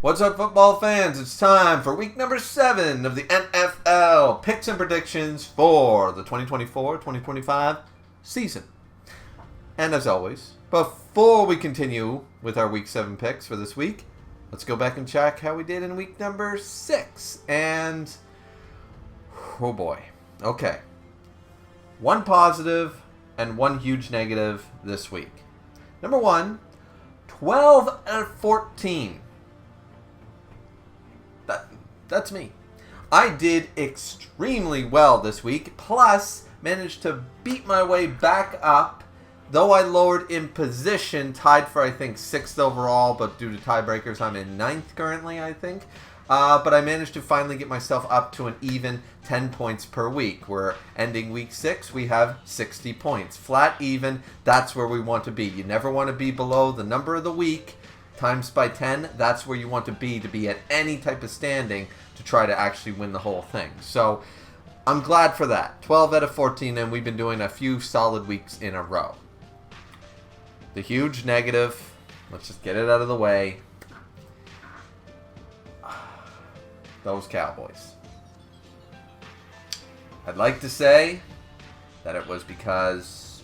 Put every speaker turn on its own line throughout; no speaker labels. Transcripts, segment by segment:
What's up, football fans? It's time for week number 7 of the NFL picks and predictions for the 2024-2025 season. And as always, before we continue with our week 7 picks for this week, let's go back and check how we did in week number 6. And, oh boy. Okay. One positive and one huge negative this week. Number 1, 12 out of 14. That's me. I did extremely well this week, plus managed to beat my way back up, though I lowered in position, tied for I think 6th overall, but due to tiebreakers I'm in 9th currently, I think. But I managed to finally get myself up to an even 10 points per week. We're ending week 6, we have 60 points. Flat even, that's where we want to be. You never want to be below the number of the week, times by 10, that's where you want to be at any type of standing to try to actually win the whole thing. So I'm glad for that. 12 out of 14, and we've been doing a few solid weeks in a row. The huge negative, let's just get it out of the way. Those Cowboys. I'd like to say that it was because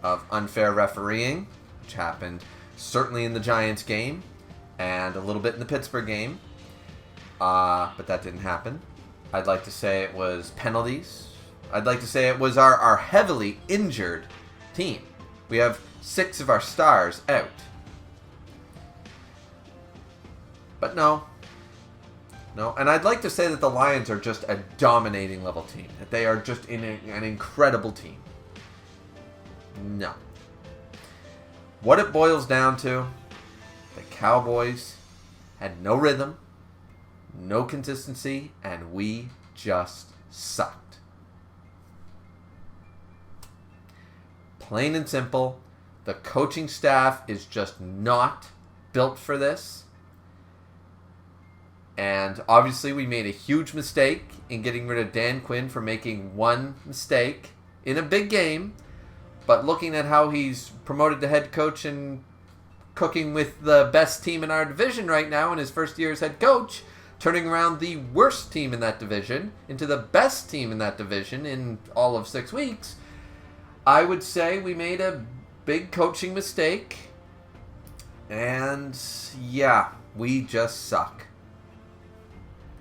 of unfair refereeing, which happened certainly in the Giants game and a little bit in the Pittsburgh game, but that didn't happen. I'd like to say it was penalties. I'd like to say it was our heavily injured team. We have 6 of our stars out. But no, and I'd like to say that the Lions are just a dominating level team, that they are just an incredible team. No. What it boils down to, the Cowboys had no rhythm, no consistency, and we just sucked. Plain and simple, the coaching staff is just not built for this. And obviously we made a huge mistake in getting rid of Dan Quinn for making one mistake in a big game. But looking at how he's promoted to head coach and cooking with the best team in our division right now in his first year as head coach, turning around the worst team in that division into the best team in that division in all of 6 weeks, I would say we made a big coaching mistake. And yeah, we just suck.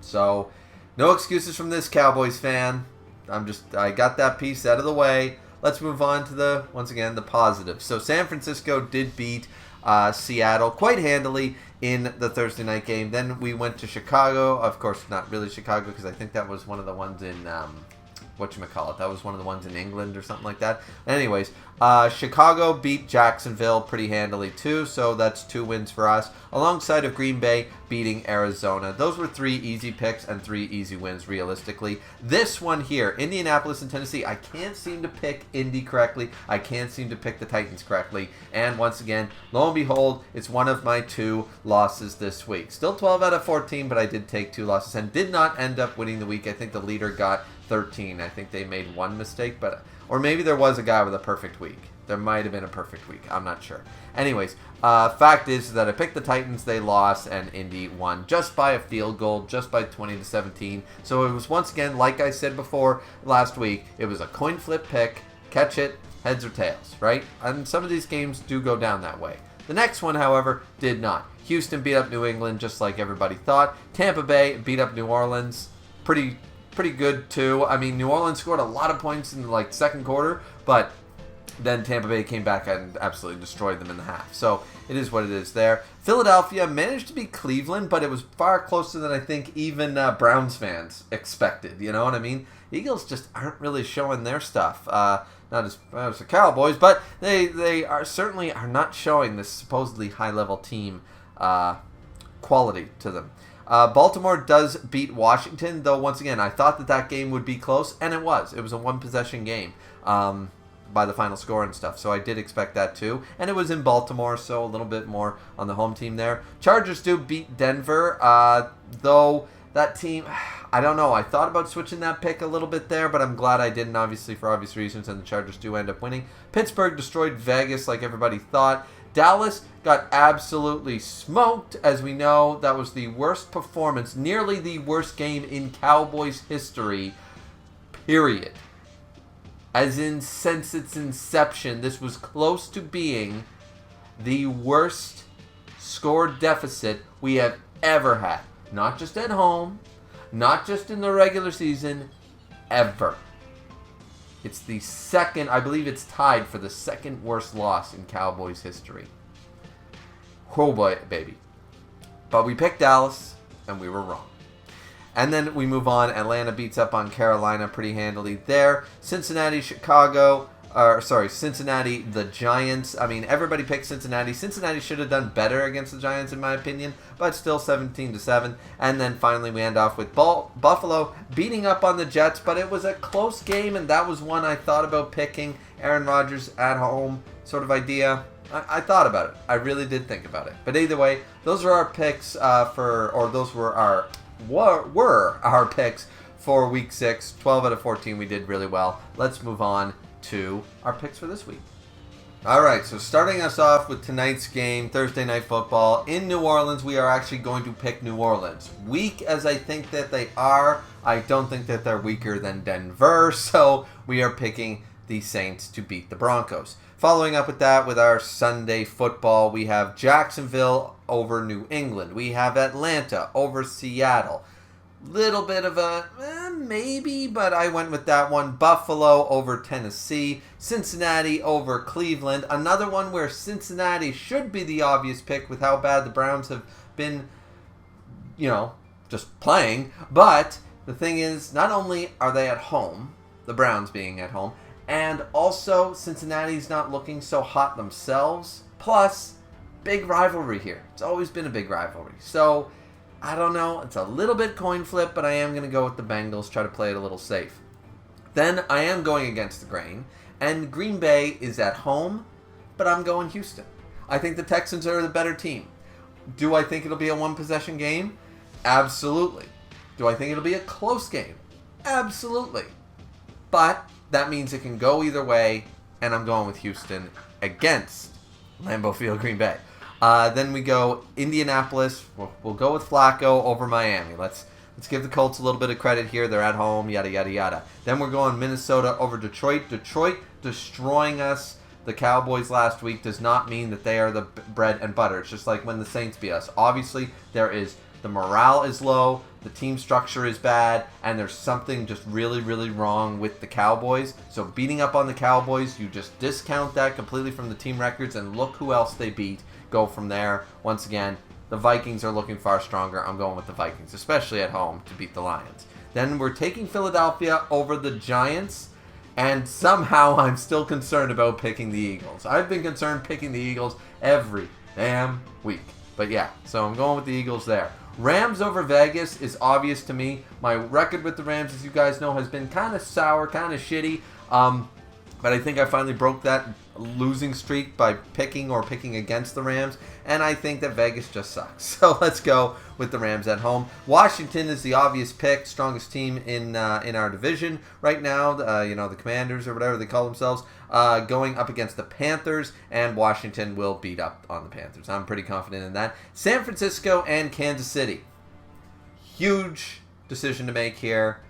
So, no excuses from this Cowboys fan. I got that piece out of the way. Let's move on to once again, the positives. So San Francisco did beat Seattle quite handily in the Thursday night game. Then we went to Chicago. Of course, not really Chicago, because I think that was one of the ones in, whatchamacallit, that was one of the ones in England or something like that. Anyways, Chicago beat Jacksonville pretty handily too, so that's 2 wins for us, alongside of Green Bay beating Arizona. Those were 3 easy picks and 3 easy wins realistically. This one here, Indianapolis and Tennessee, I can't seem to pick Indy correctly. I can't seem to pick the Titans correctly. And once again, lo and behold, it's one of my 2 losses this week. Still 12 out of 14, but I did take 2 losses and did not end up winning the week. I think the leader got 13. I think they made 1 mistake, or maybe there was a guy with a perfect week. There might have been a perfect week. I'm not sure. Anyways, fact is that I picked the Titans, they lost, and Indy won just by a field goal, just by 20-17. So it was once again, like I said before last week, it was a coin flip pick, catch it, heads or tails, right? And some of these games do go down that way. The next one, however, did not. Houston beat up New England just like everybody thought. Tampa Bay beat up New Orleans. Pretty good too. I mean, New Orleans scored a lot of points in the second quarter, but then Tampa Bay came back and absolutely destroyed them in the half. So it is what it is there. Philadelphia managed to beat Cleveland, but it was far closer than I think even Browns fans expected. You know what I mean? Eagles just aren't really showing their stuff. Not as the Cowboys, but they are certainly are not showing this supposedly high-level team quality to them. Baltimore does beat Washington, though once again, I thought that game would be close, and it was. It was a 1-possession game by the final score and stuff, so I did expect that too. And it was in Baltimore, so a little bit more on the home team there. Chargers do beat Denver, though that team, I don't know. I thought about switching that pick a little bit there, but I'm glad I didn't, obviously, for obvious reasons, and the Chargers do end up winning. Pittsburgh destroyed Vegas like everybody thought. Dallas got absolutely smoked. As we know, that was the worst performance, nearly the worst game in Cowboys history, period. As in, since its inception, this was close to being the worst score deficit we have ever had. Not just at home, not just in the regular season, ever. It's the second, I believe it's tied for the second worst loss in Cowboys history. Oh boy, baby. But we picked Dallas, and we were wrong. And then we move on. Atlanta beats up on Carolina pretty handily there. Cincinnati, Cincinnati, the Giants. I mean, everybody picked Cincinnati. Cincinnati should have done better against the Giants, in my opinion, but still 17-7. And then finally we end off with Buffalo beating up on the Jets, but it was a close game, and that was one I thought about picking. Aaron Rodgers at home sort of idea. I thought about it. I really did think about it. But either way, those are our picks those were our picks for Week 6. 12 out of 14, we did really well. Let's move on to our picks for this week. All right, so starting us off with tonight's game, Thursday Night Football. In New Orleans, we are actually going to pick New Orleans. Weak as I think that they are, I don't think that they're weaker than Denver, so we are picking the Saints to beat the Broncos. Following up with that, with our Sunday football, we have Jacksonville over New England. We have Atlanta over Seattle. Little bit of a maybe, but I went with that one. Buffalo over Tennessee. Cincinnati over Cleveland. Another one where Cincinnati should be the obvious pick with how bad the Browns have been, just playing. But the thing is, not only are they at home, the Browns being at home, and also Cincinnati's not looking so hot themselves. Plus, big rivalry here. It's always been a big rivalry. So, I don't know. It's a little bit coin flip, but I am going to go with the Bengals, try to play it a little safe. Then I am going against the grain, and Green Bay is at home, but I'm going Houston. I think the Texans are the better team. Do I think it'll be a one-possession game? Absolutely. Do I think it'll be a close game? Absolutely. But that means it can go either way, and I'm going with Houston against Lambeau Field, Green Bay. Then we go Indianapolis. We'll go with Flacco over Miami. Let's give the Colts a little bit of credit here. They're at home, yada, yada, yada. Then we're going Minnesota over Detroit. Detroit destroying us. The Cowboys last week does not mean that they are the bread and butter. It's just like when the Saints beat us. Obviously, the morale is low, the team structure is bad, and there's something just really, really wrong with the Cowboys. So beating up on the Cowboys, you just discount that completely from the team records, and look who else they beat. Go from there. Once again, the Vikings are looking far stronger. I'm going with the Vikings, especially at home, to beat the Lions. Then we're taking Philadelphia over the Giants, and somehow I'm still concerned about picking the Eagles. I've been concerned picking the Eagles every damn week. But yeah, so I'm going with the Eagles there. Rams over Vegas is obvious to me. My record with the Rams, as you guys know, has been kind of sour, kind of shitty. But I think I finally broke that losing streak by picking against the Rams. And I think that Vegas just sucks. So let's go with the Rams at home. Washington is the obvious pick, strongest team in our division right now. The Commanders or whatever they call themselves, going up against the Panthers, and Washington will beat up on the Panthers. I'm pretty confident in that. San Francisco and Kansas City. Huge decision to make here.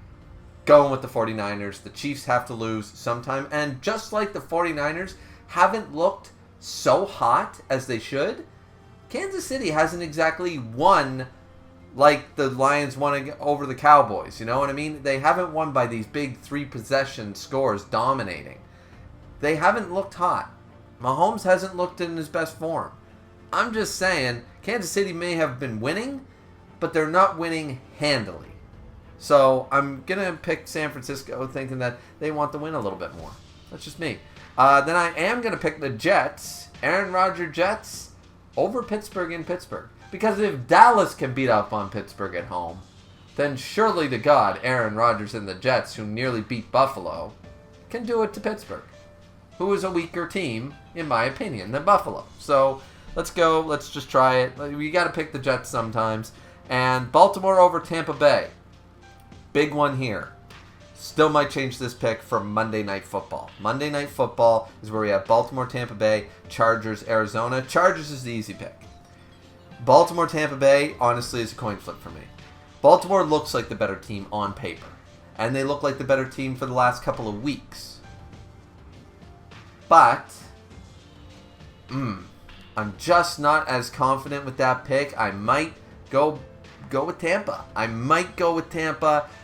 Going with the 49ers. The Chiefs have to lose sometime. And just like the 49ers haven't looked so hot as they should, Kansas City hasn't exactly won like the Lions won over the Cowboys. You know what I mean? They haven't won by these big 3-possession scores dominating. They haven't looked hot. Mahomes hasn't looked in his best form. I'm just saying, Kansas City may have been winning, but they're not winning handily. So I'm going to pick San Francisco thinking that they want to win a little bit more. That's just me. Then I am going to pick the Jets, Aaron Rodgers Jets, over Pittsburgh in Pittsburgh. Because if Dallas can beat up on Pittsburgh at home, then surely to God, Aaron Rodgers and the Jets, who nearly beat Buffalo, can do it to Pittsburgh, who is a weaker team, in my opinion, than Buffalo. So let's go. Let's just try it. We got to pick the Jets sometimes. And Baltimore over Tampa Bay. Big one here. Still might change this pick for Monday Night Football. Monday Night Football is where we have Baltimore, Tampa Bay, Chargers, Arizona. Chargers is the easy pick. Baltimore, Tampa Bay, honestly, is a coin flip for me. Baltimore looks like the better team on paper. And they look like the better team for the last couple of weeks. But, I'm just not as confident with that pick. I might go with Tampa.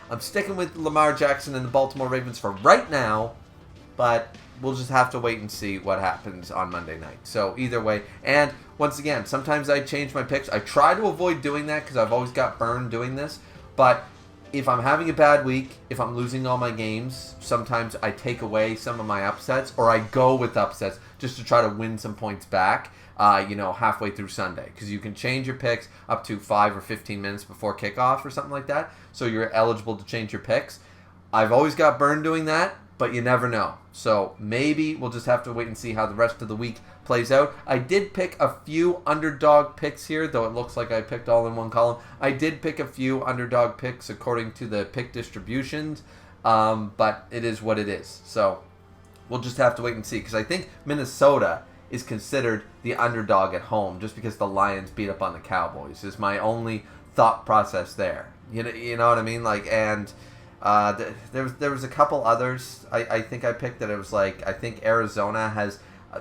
I'm sticking with Lamar Jackson and the Baltimore Ravens for right now, but we'll just have to wait and see what happens on Monday night. So either way, and once again, sometimes I change my picks. I try to avoid doing that because I've always got burned doing this, but if I'm having a bad week, if I'm losing all my games, sometimes I take away some of my upsets, or I go with upsets just to try to win some points back, halfway through Sunday. Because you can change your picks up to 5 or 15 minutes before kickoff or something like that, so you're eligible to change your picks. I've always got burned doing that, but you never know. So maybe we'll just have to wait and see how the rest of the week plays out. I did pick a few underdog picks here, though it looks like I picked all in one column. I did pick a few underdog picks according to the pick distributions, but it is what it is. So we'll just have to wait and see, because I think Minnesota is considered the underdog at home just because the Lions beat up on the Cowboys is my only thought process there. You know what I mean? There was a couple others I think I picked that it was like, I think Arizona has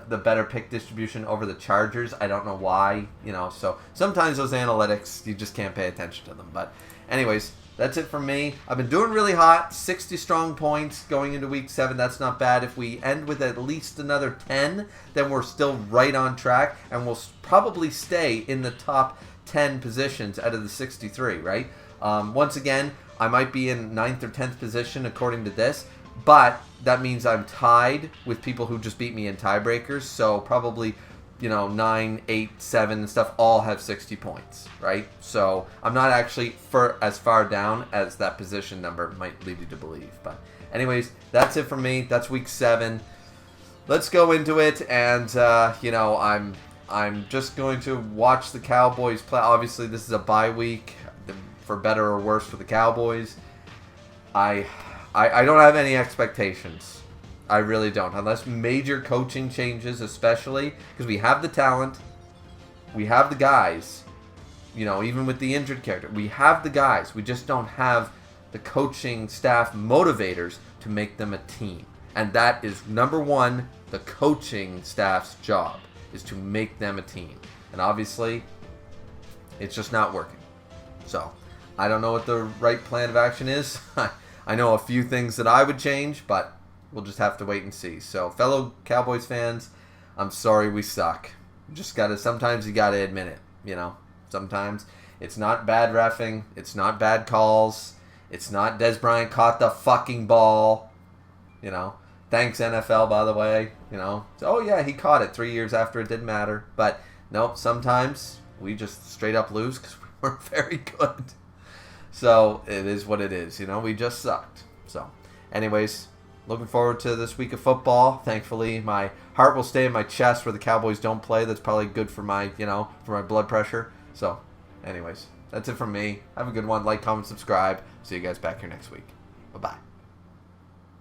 the better pick distribution over the Chargers. I don't know why, so sometimes those analytics, you just can't pay attention to them. But anyways, that's it for me. I've been doing really hot, 60 strong points going into week 7. That's not bad. If we end with at least another 10, then we're still right on track, and we'll probably stay in the top 10 positions out of the 63, right? Once again, I might be in 9th or 10th position according to this, but that means I'm tied with people who just beat me in tiebreakers, so probably 9, 8, 7 and stuff all have 60 points, right? So I'm not actually as far down as that position number might lead you to believe. But anyways, that's it for me. That's week 7. Let's go into it, and I'm just going to watch the Cowboys play. Obviously, this is a bye week, for better or worse for the Cowboys. I don't have any expectations. I really don't. Unless major coaching changes, especially because we have the talent. We have the guys. Even with the injured character. We have the guys. We just don't have the coaching staff motivators to make them a team. And that is, number one, the coaching staff's job, is to make them a team. And obviously, it's just not working. So, I don't know what the right plan of action is. I know a few things that I would change, but we'll just have to wait and see. So, fellow Cowboys fans, I'm sorry we suck. Sometimes you gotta admit it, Sometimes it's not bad reffing, it's not bad calls, it's not Des Bryant caught the fucking ball, Thanks NFL, by the way, Oh yeah, he caught it 3 years after it didn't matter. But nope, sometimes we just straight up lose because we're very good. So it is what it is, we just sucked. So anyways, looking forward to this week of football. Thankfully, my heart will stay in my chest where the Cowboys don't play. That's probably good for my, for my blood pressure. So anyways, that's it from me. Have a good one. Like, comment, subscribe. See you guys back here next week. Bye-bye.